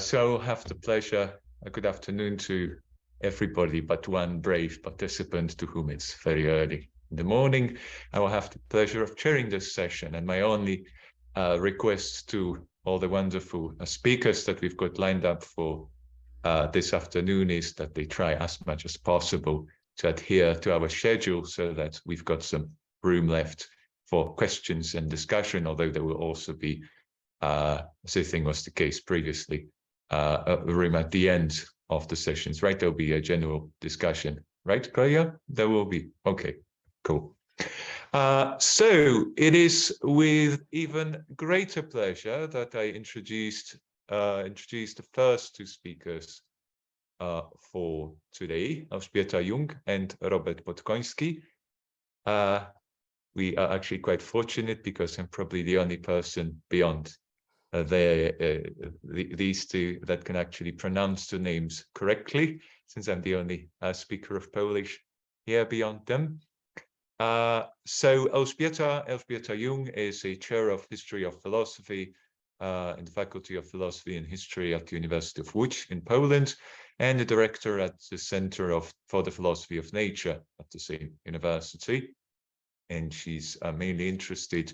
So I'll have the pleasure, good afternoon to everybody but one brave participant to whom it's very early in the morning. I will have the pleasure of chairing this session, and my only request to all the wonderful speakers that we've got lined up for this afternoon is that they try as much as possible to adhere to our schedule so that we've got some room left for questions and discussion, although there will also be, as I think was the case previously, a room at the end of the sessions, right? There'll be a general discussion, right, Clelia? There will be. Okay, cool. So it is with even greater pleasure that I introduce the first two speakers for today, Elżbieta Jung and Robert Podkonski. We are actually quite fortunate because I'm probably the only person beyond these two that can actually pronounce the names correctly, since I'm the only speaker of Polish here beyond them. So Elżbieta Jung is a chair of history of philosophy in the Faculty of Philosophy and History at the University of Łódź in Poland, and the director at the Center for the Philosophy of Nature at the same university. And she's mainly interested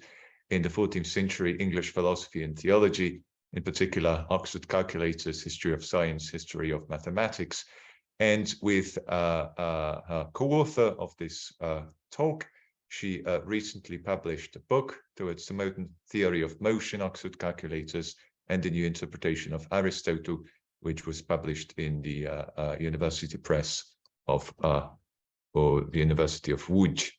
in the 14th century English philosophy and theology, in particular Oxford calculators, history of science, history of mathematics. And with her co-author of this talk, she recently published a book, Towards the Modern Theory of Motion, Oxford Calculators, and the New Interpretation of Aristotle, which was published in the University Press of or the University of Łódź.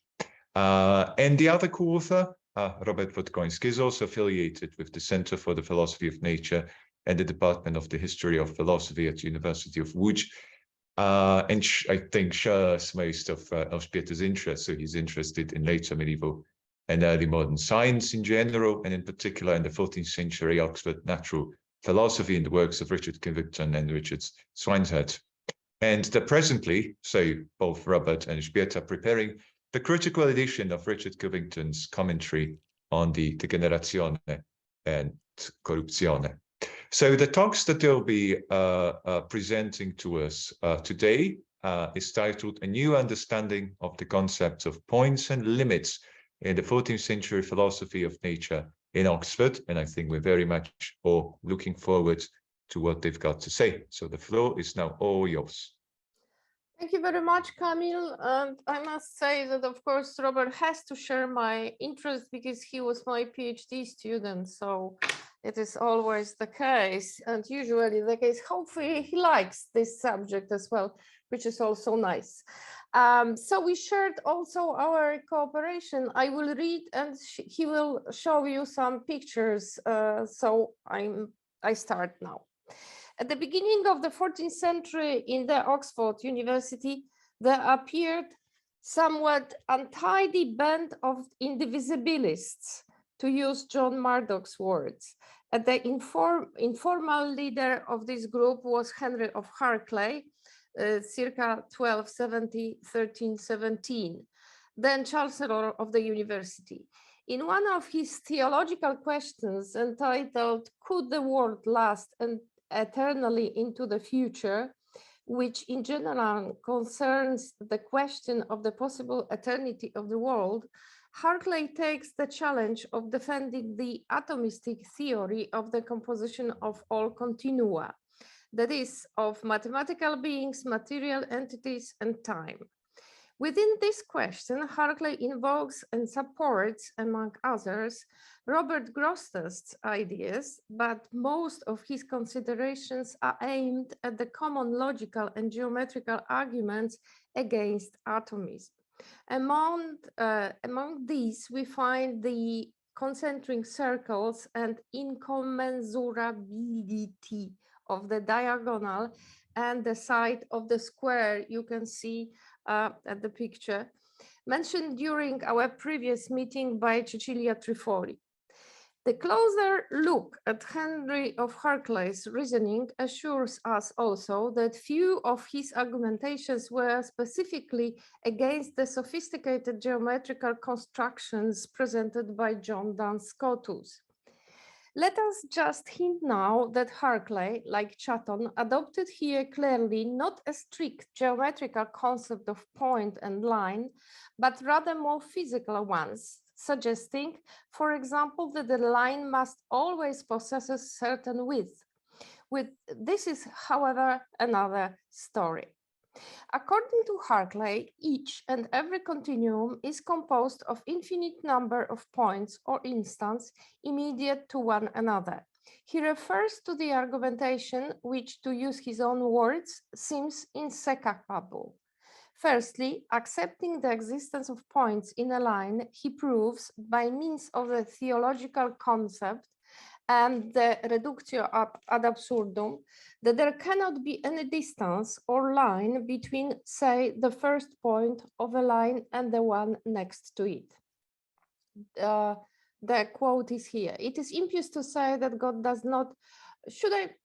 And the other co-author, Robert Podkonski, is also affiliated with the Center for the Philosophy of Nature and the Department of the History of Philosophy at the University of Łódź. And I think shares most of Elżbieta's interests. So he's interested in later medieval and early modern science in general, and in particular in the 14th century Oxford natural philosophy in the works of Richard Covington and Richard Swinehead. And they're presently, so both Robert and Elżbieta, preparing the critical edition of Richard Covington's commentary on the De Generatione and Corruptione. So the talks that they'll be presenting to us today is titled A New Understanding of the Concepts of Points and Limits in the 14th Century Philosophy of Nature in Oxford. And I think we're very much all looking forward to what they've got to say. So the floor is now all yours. Thank you very much, Kamil. And I must say that, of course, Robert has to share my interest because he was my PhD student. So it is always the case, and usually the case. Hopefully he likes this subject as well, which is also nice. So we shared also our cooperation. I will read and he will show you some pictures. So I start now. At the beginning of the 14th century in the Oxford University, there appeared somewhat untidy band of indivisibilists, to use John Murdoch's words. And the informal leader of this group was Henry of Harclay, circa 1270, 1317, then Chancellor of the University. In one of his theological questions entitled, Could the World Last Eternally into the Future, which in general concerns the question of the possible eternity of the world, Harclay takes the challenge of defending the atomistic theory of the composition of all continua, that is, of mathematical beings, material entities, and time. Within this question, Harclay invokes and supports, among others, Robert Grostast's ideas, but most of his considerations are aimed at the common logical and geometrical arguments against atomism. Among these, we find the concentric circles and incommensurability of the diagonal and the side of the square you can see at the picture, mentioned during our previous meeting by Cecilia Trifoli. The closer look at Henry of Harclay's reasoning assures us also that few of his argumentations were specifically against the sophisticated geometrical constructions presented by John Duns Scotus. Let us just hint now that Hartley, like Chatton, adopted here clearly not a strict geometrical concept of point and line, but rather more physical ones, suggesting, for example, that the line must always possess a certain width. This is, however, another story. According to Hartley, each and every continuum is composed of infinite number of points or instants immediate to one another. He refers to the argumentation which, to use his own words, seems inseparable. Firstly, accepting the existence of points in a line, he proves by means of the theological concept and the reductio ad absurdum that there cannot be any distance or line between, say, the first point of a line and the one next to it. The quote is here. It is impious to say that God does not.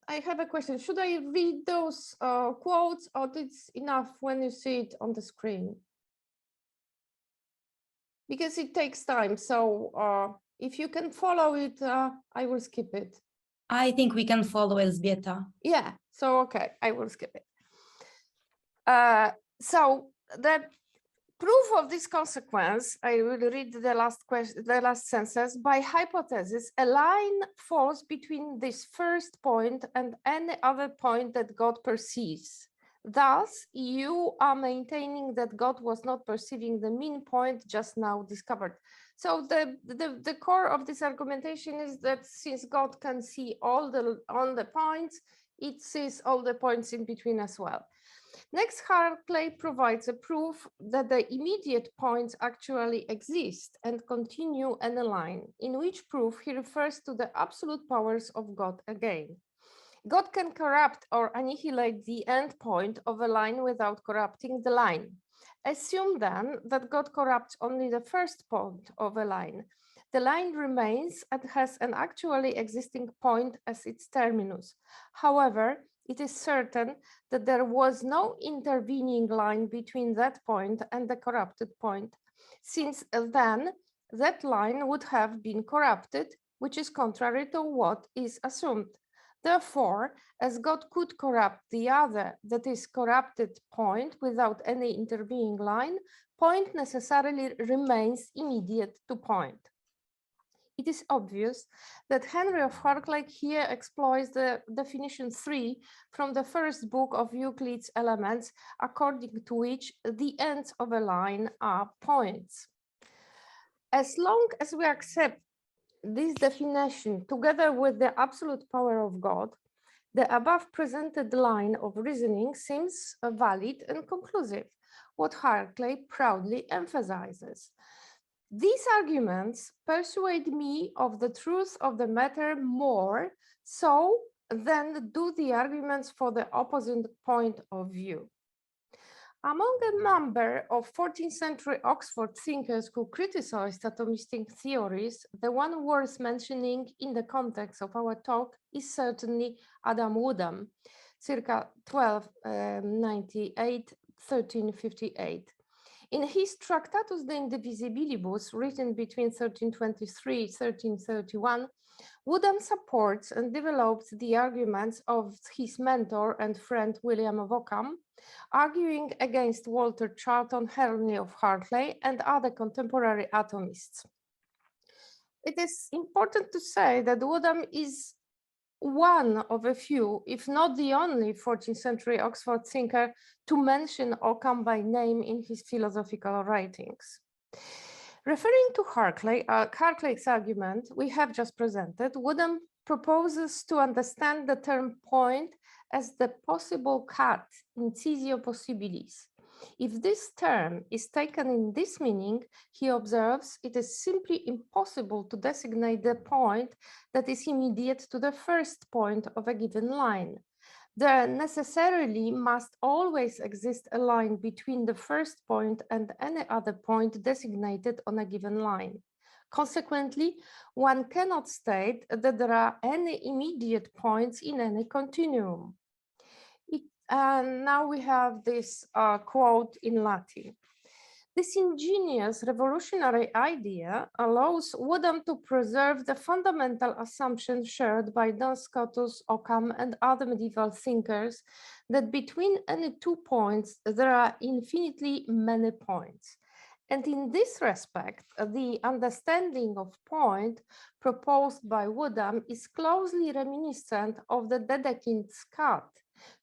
I have a question. Should I read those quotes, or it's enough when you see it on the screen? Because it takes time. So if you can follow it, I will skip it. I think we can follow Elżbieta. Yeah, so okay, I will skip it. So the proof of this consequence, I will read the last question, the last sentence. By hypothesis, a line falls between this first point and any other point that God perceives. Thus, you are maintaining that God was not perceiving the mean point just now discovered. So the core of this argumentation is that since God can see all the points, it sees all the points in between as well. Next, Hartley provides a proof that the immediate points actually exist and continue in a line, in which proof he refers to the absolute powers of God again. God can corrupt or annihilate the end point of a line without corrupting the line. Assume then that God corrupts only the first point of a line. The line remains and has an actually existing point as its terminus. However, it is certain that there was no intervening line between that point and the corrupted point, since then that line would have been corrupted, which is contrary to what is assumed. Therefore, as God could corrupt the other, that is corrupted point without any intervening line, point necessarily remains immediate to point. It is obvious that Henry of Hartley here exploits the definition 3 from the first book of Euclid's Elements, according to which the ends of a line are points. As long as we accept this definition, together with the absolute power of God, the above presented line of reasoning seems valid and conclusive, what Hartley proudly emphasizes. These arguments persuade me of the truth of the matter more so than do the arguments for the opposite point of view. Among a number of 14th century Oxford thinkers who criticized atomistic theories, the one worth mentioning in the context of our talk is certainly Adam Woodham, circa 1298, 1358. In his Tractatus de Indivisibilibus, written between 1323 and 1331, Woodham supports and develops the arguments of his mentor and friend William of Ockham, arguing against Walter Charlton, Henry of Hartley, and other contemporary atomists. It is important to say that Woodham is one of a few, if not the only 14th century Oxford thinker to mention Ockham by name in his philosophical writings. Referring to Hartley's argument we have just presented, Woodham proposes to understand the term point as the possible cut, incisio possibilis. If this term is taken in this meaning, he observes it is simply impossible to designate the point that is immediate to the first point of a given line. There necessarily must always exist a line between the first point and any other point designated on a given line. Consequently, one cannot state that there are any immediate points in any continuum. And now we have this quote in Latin. This ingenious revolutionary idea allows Woodham to preserve the fundamental assumption shared by Duns Scotus, Occam, and other medieval thinkers that between any 2 points there are infinitely many points. And in this respect, the understanding of point proposed by Woodham is closely reminiscent of the Dedekind's cut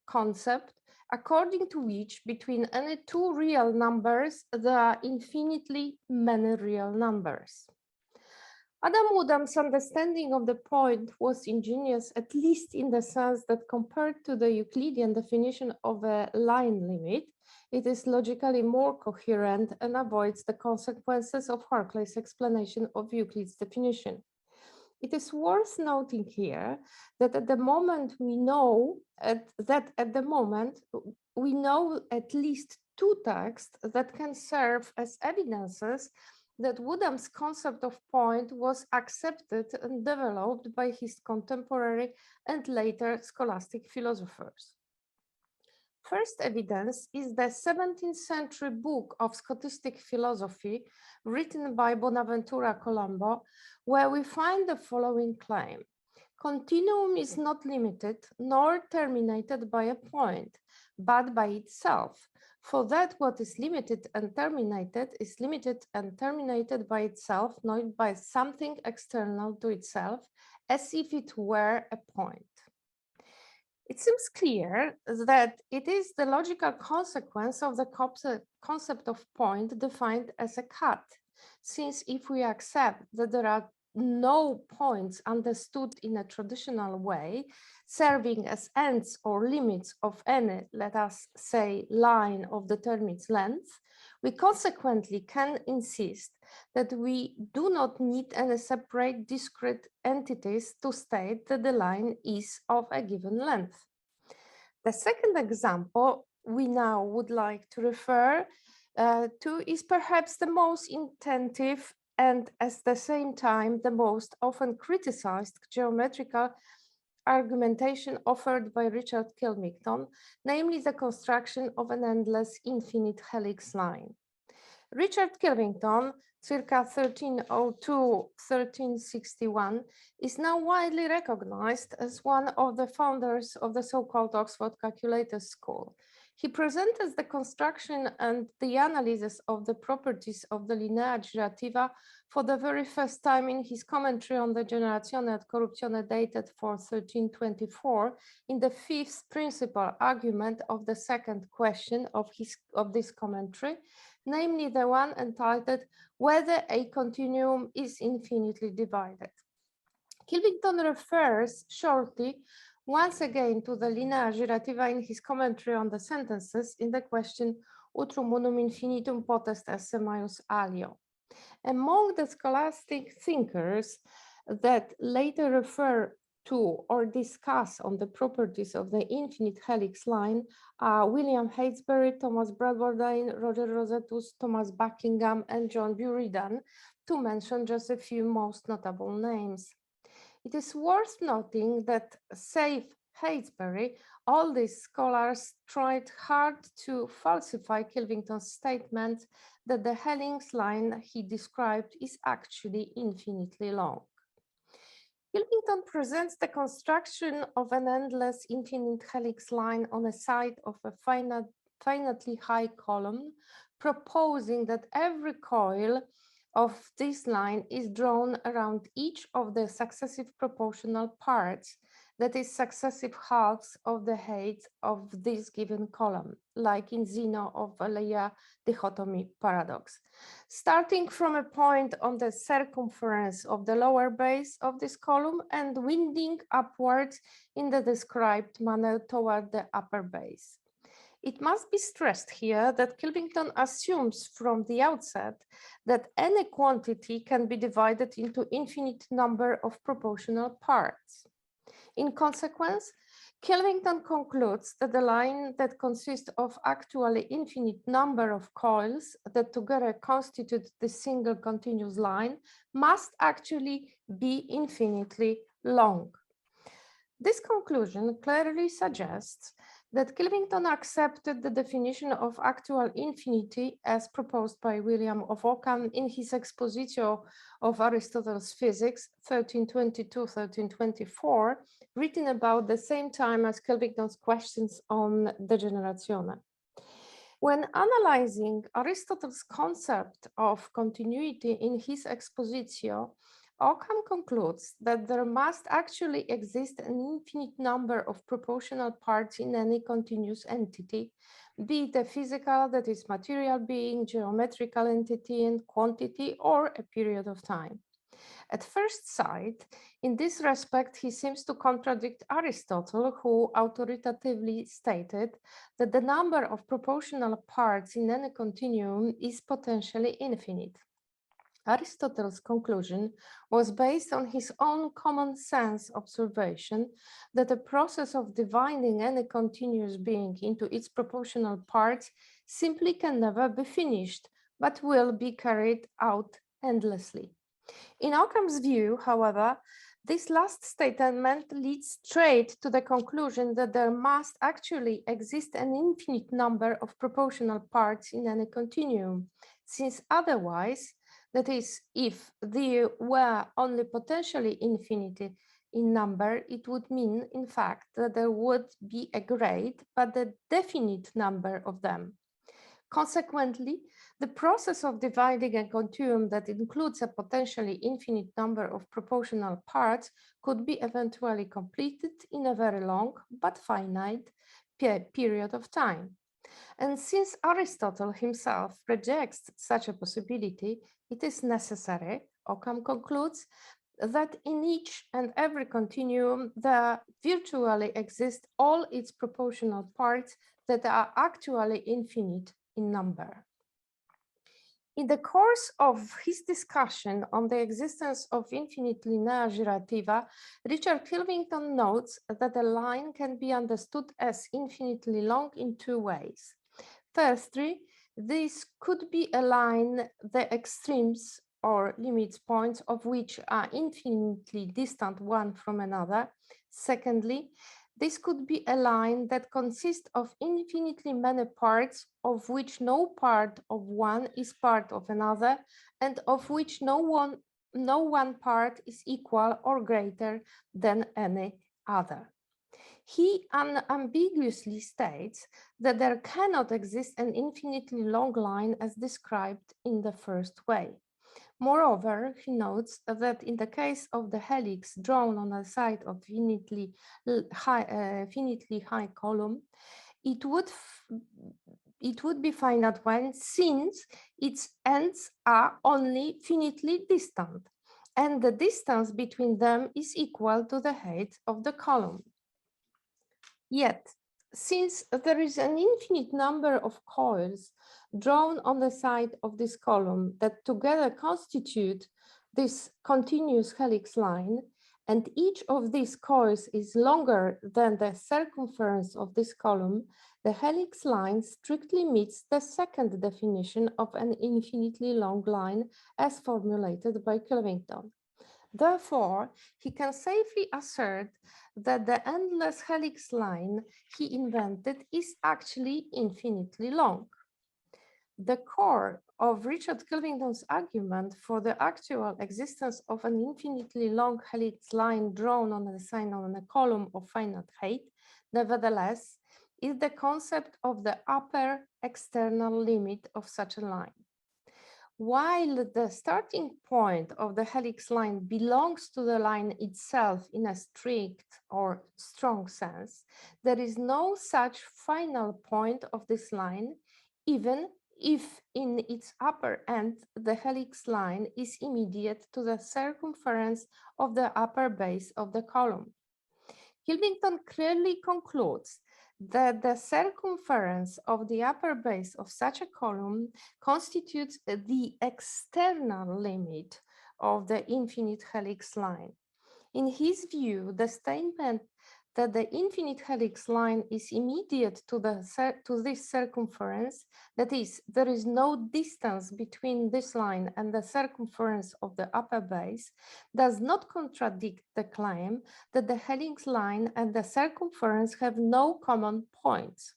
concept, according to which between any 2 real numbers, there are infinitely many real numbers. Adam Woodham's understanding of the point was ingenious, at least in the sense that compared to the Euclidean definition of a line limit, it is logically more coherent and avoids the consequences of Harclay's explanation of Euclid's definition. It is worth noting here that at the moment we know at least 2 texts that can serve as evidences that Woodham's concept of point was accepted and developed by his contemporary and later scholastic philosophers. First evidence is the 17th century book of Scotistic philosophy written by Bonaventura Colombo, where we find the following claim. Continuum is not limited nor terminated by a point, but by itself. For that what is limited and terminated is limited and terminated by itself, not by something external to itself, as if it were a point. It seems clear that it is the logical consequence of the concept of point defined as a cut, since if we accept that there are no points understood in a traditional way, serving as ends or limits of any, let us say, line of determined length, we consequently can insist that we do not need any separate discrete entities to state that the line is of a given length. The second example we now would like to refer to is perhaps the most intensive and at the same time the most often criticized geometrical argumentation offered by Richard Kilmington, namely the construction of an endless infinite helix line. Richard Kilmington, circa 1302-1361, is now widely recognized as one of the founders of the so-called Oxford calculator school. He presented the construction and the analysis of the properties of the linea girativa for the very first time in his commentary on the Generatione et Corruptione dated for 1324 in the 5th principal argument of the second question of this commentary, namely the one entitled Whether a Continuum is Infinitely Divided. Kilmington refers shortly once again to the linea girativa in his commentary on the sentences in the question Utrum unum infinitum potest esse maius alio. Among the scholastic thinkers that later refer to or discuss on the properties of the infinite helix line are William Heytesbury, Thomas Bradwardine, Roger Rossettus, Thomas Buckingham, and John Buridan, to mention just a few most notable names. It is worth noting that, save Heytesbury, all these scholars tried hard to falsify Kilmington's statement that the helix line he described is actually infinitely long. Kilmington presents the construction of an endless infinite helix line on a side of a finitely high column, proposing that every coil of this line is drawn around each of the successive proportional parts, that is, successive halves of the height of this given column, like in Zeno of Valleia dichotomy paradox. Starting from a point on the circumference of the lower base of this column and winding upwards in the described manner toward the upper base. It must be stressed here that Kilmington assumes from the outset that any quantity can be divided into infinite number of proportional parts. In consequence, Kilmington concludes that the line that consists of actually infinite number of coils that together constitute the single continuous line must actually be infinitely long. This conclusion clearly suggests that Kilvington accepted the definition of actual infinity as proposed by William of Ockham in his Expositio of Aristotle's Physics, 1322-1324, written about the same time as Kilvington's questions on degeneratione. When analyzing Aristotle's concept of continuity in his Expositio, Ockham concludes that there must actually exist an infinite number of proportional parts in any continuous entity, be it a physical, that is material being, geometrical entity and quantity, or a period of time. At first sight, in this respect, he seems to contradict Aristotle, who authoritatively stated that the number of proportional parts in any continuum is potentially infinite. Aristotle's conclusion was based on his own common sense observation that the process of dividing any continuous being into its proportional parts simply can never be finished, but will be carried out endlessly. In Ockham's view, however, this last statement leads straight to the conclusion that there must actually exist an infinite number of proportional parts in any continuum, since otherwise, that is, if they were only potentially infinite in number, it would mean, in fact, that there would be a great but a definite number of them. Consequently, the process of dividing a continuum that includes a potentially infinite number of proportional parts could be eventually completed in a very long but finite period of time. And since Aristotle himself rejects such a possibility, it is necessary, Ockham concludes, that in each and every continuum there virtually exist all its proportional parts that are actually infinite in number. In the course of his discussion on the existence of infinite linear girativa, Richard Kilvington notes that a line can be understood as infinitely long in two ways. Firstly, this could be a line, the extremes or limit points of which are infinitely distant one from another. Secondly, this could be a line that consists of infinitely many parts, of which no part of one is part of another, and of which no one part is equal or greater than any other. He unambiguously states that there cannot exist an infinitely long line as described in the first way. Moreover, he notes that in the case of the helix drawn on the side of finitely high column, it would be finite when, since its ends are only finitely distant, and the distance between them is equal to the height of the column. Yet, since there is an infinite number of coils drawn on the side of this column that together constitute this continuous helix line, and each of these coils is longer than the circumference of this column, the helix line strictly meets the second definition of an infinitely long line as formulated by Kilvington. Therefore, he can safely assert that the endless helix line he invented is actually infinitely long. The core of Richard Kilvington's argument for the actual existence of an infinitely long helix line drawn on a sign on a column of finite height, nevertheless, is the concept of the upper external limit of such a line. While the starting point of the helix line belongs to the line itself in a strict or strong sense, there is no such final point of this line, even if in its upper end the helix line is immediate to the circumference of the upper base of the column. Kilvington clearly concludes that the circumference of the upper base of such a column constitutes the external limit of the infinite helix line. In his view, the statement that the infinite helix line is immediate to this circumference, that is, there is no distance between this line and the circumference of the upper base, does not contradict the claim that the helix line and the circumference have no common points.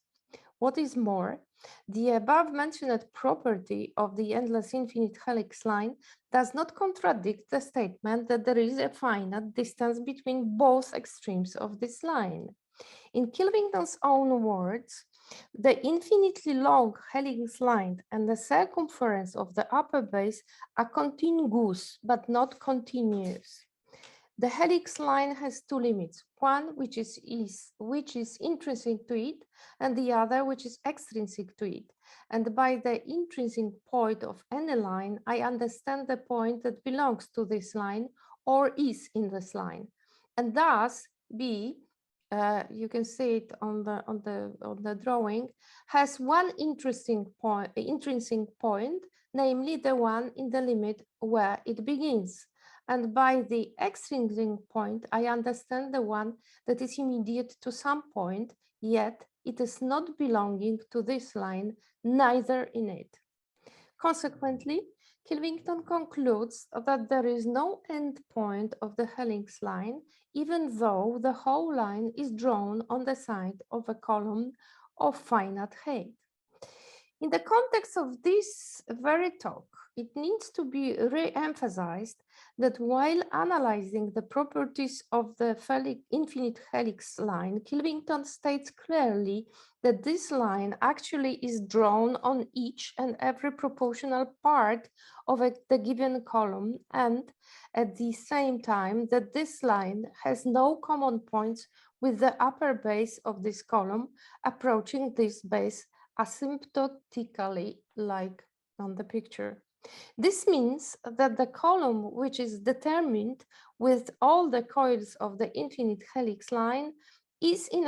What is more, the above mentioned property of the endless infinite helix line does not contradict the statement that there is a finite distance between both extremes of this line. In Kilvington's own words, the infinitely long helix line and the circumference of the upper base are contiguous but not continuous. The helix line has two limits, one which is intrinsic to it and the other which is extrinsic to it. And by the intrinsic point of any line, I understand the point that belongs to this line or is in this line. And thus B, you can see it on the drawing, has one intrinsic point, namely the one in the limit where it begins. And by the extrinsic point, I understand the one that is immediate to some point, yet it is not belonging to this line, neither in it. Consequently, Kilvington concludes that there is no end point of the helix line, even though the whole line is drawn on the side of a column of finite height. In the context of this very talk, it needs to be re-emphasized that while analyzing the properties of the infinite helix line, Kilvington states clearly that this line actually is drawn on each and every proportional part of the given column, and at the same time that this line has no common points with the upper base of this column, approaching this base asymptotically, like on the picture. This means that the column which is determined with all the coils of the infinite helix line is in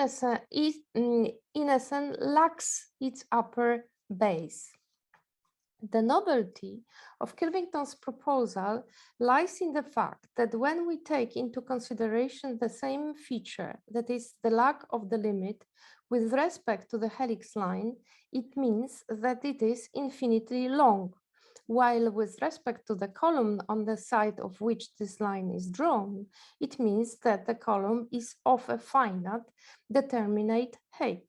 essence lacks its upper base. The novelty of Kilvington's proposal lies in the fact that when we take into consideration the same feature, that is the lack of the limit, with respect to the helix line, it means that it is infinitely long, while with respect to the column on the side of which this line is drawn, it means that the column is of a finite determinate height.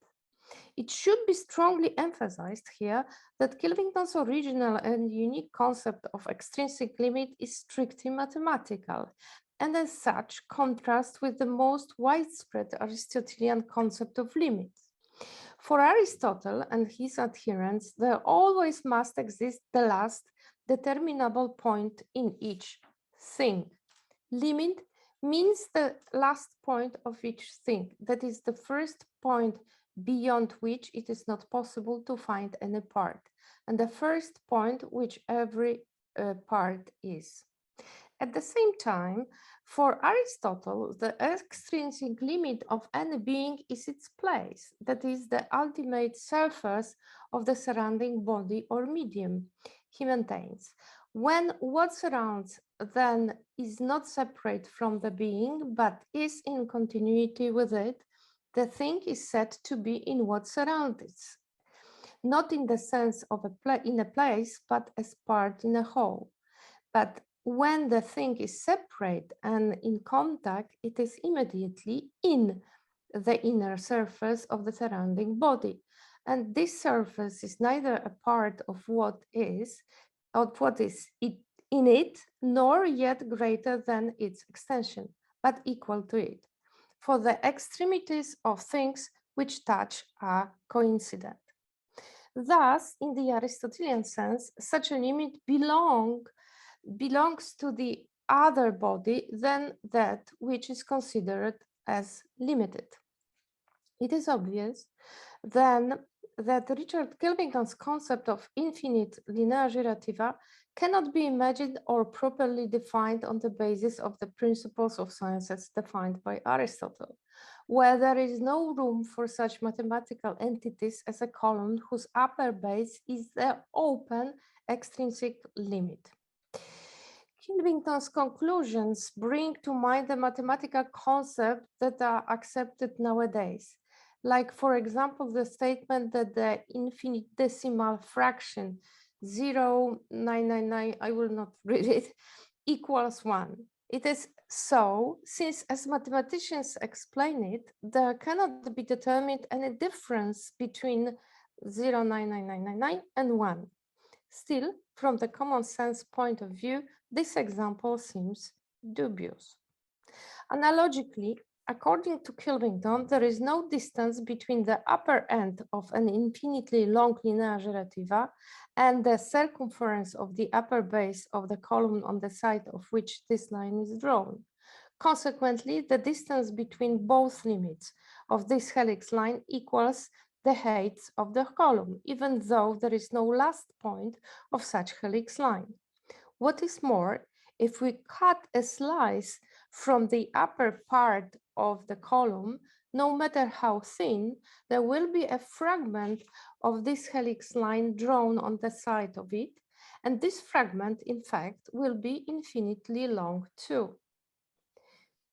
It should be strongly emphasized here that Kilvington's original and unique concept of extrinsic limit is strictly mathematical, and as such contrasts with the most widespread Aristotelian concept of limits. For Aristotle and his adherents, there always must exist the last determinable point in each thing. Limit means the last point of each thing, that is the first point beyond which it is not possible to find any part, and the first point which every part is. At the same time, for Aristotle, the extrinsic limit of any being is its place, that is the ultimate surface of the surrounding body or medium. He maintains, when what surrounds then is not separate from the being, but is in continuity with it, the thing is said to be in what surrounds it, not in the sense of in a place, but as part in a whole. But when the thing is separate and in contact, it is immediately in the inner surface of the surrounding body. And this surface is neither a part of what is in it, nor yet greater than its extension, but equal to it. For the extremities of things which touch are coincident. Thus, in the Aristotelian sense, such a limit belongs to the other body than that which is considered as limited. It is obvious then that Richard Kilvington's concept of infinite linea girativa cannot be imagined or properly defined on the basis of the principles of science as defined by Aristotle, where there is no room for such mathematical entities as a column whose upper base is the open extrinsic limit. Kilvington's conclusions bring to mind the mathematical concepts that are accepted nowadays. Like, for example, the statement that the infinitesimal fraction 0.999, I will not read it, equals 1. It is so, since as mathematicians explain it, there cannot be determined any difference between 0.99999 and 1. Still, from the common sense point of view, this example seems dubious. Analogically, according to Kilvington, there is no distance between the upper end of an infinitely long linear gerativa and the circumference of the upper base of the column on the side of which this line is drawn. Consequently, the distance between both limits of this helix line equals the height of the column, even though there is no last point of such helix line. What is more, if we cut a slice from the upper part of the column, no matter how thin, there will be a fragment of this helix line drawn on the side of it, and this fragment, in fact, will be infinitely long too.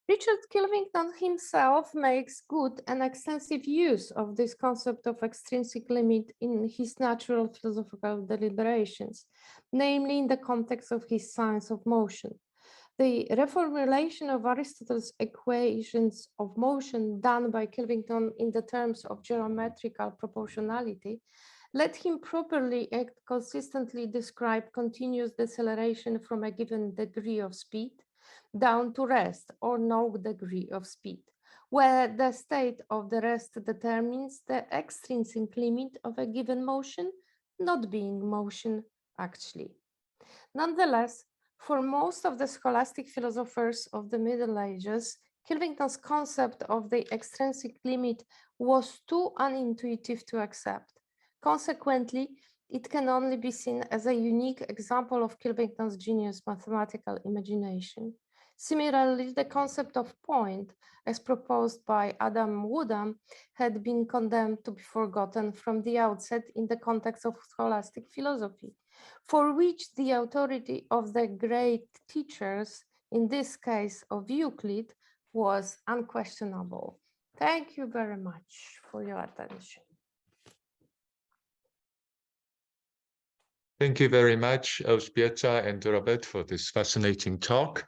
Richard Kilvington himself makes good and extensive use of this concept of extrinsic limit in his natural philosophical deliberations, namely in the context of his science of motion. The reformulation of Aristotle's equations of motion done by Kilvington in the terms of geometrical proportionality let him properly and consistently describe continuous deceleration from a given degree of speed down to rest or no degree of speed, where the state of the rest determines the extrinsic limit of a given motion, not being motion actually. Nonetheless, for most of the scholastic philosophers of the Middle Ages, Kilvington's concept of the extrinsic limit was too unintuitive to accept. Consequently, it can only be seen as a unique example of Kilvington's genius mathematical imagination. Similarly, the concept of point, as proposed by Adam Woodham, had been condemned to be forgotten from the outset in the context of scholastic philosophy, for which the authority of the great teachers, in this case of Euclid, was unquestionable. Thank you very much for your attention. Thank you very much, Elżbieta and Robert, for this fascinating talk.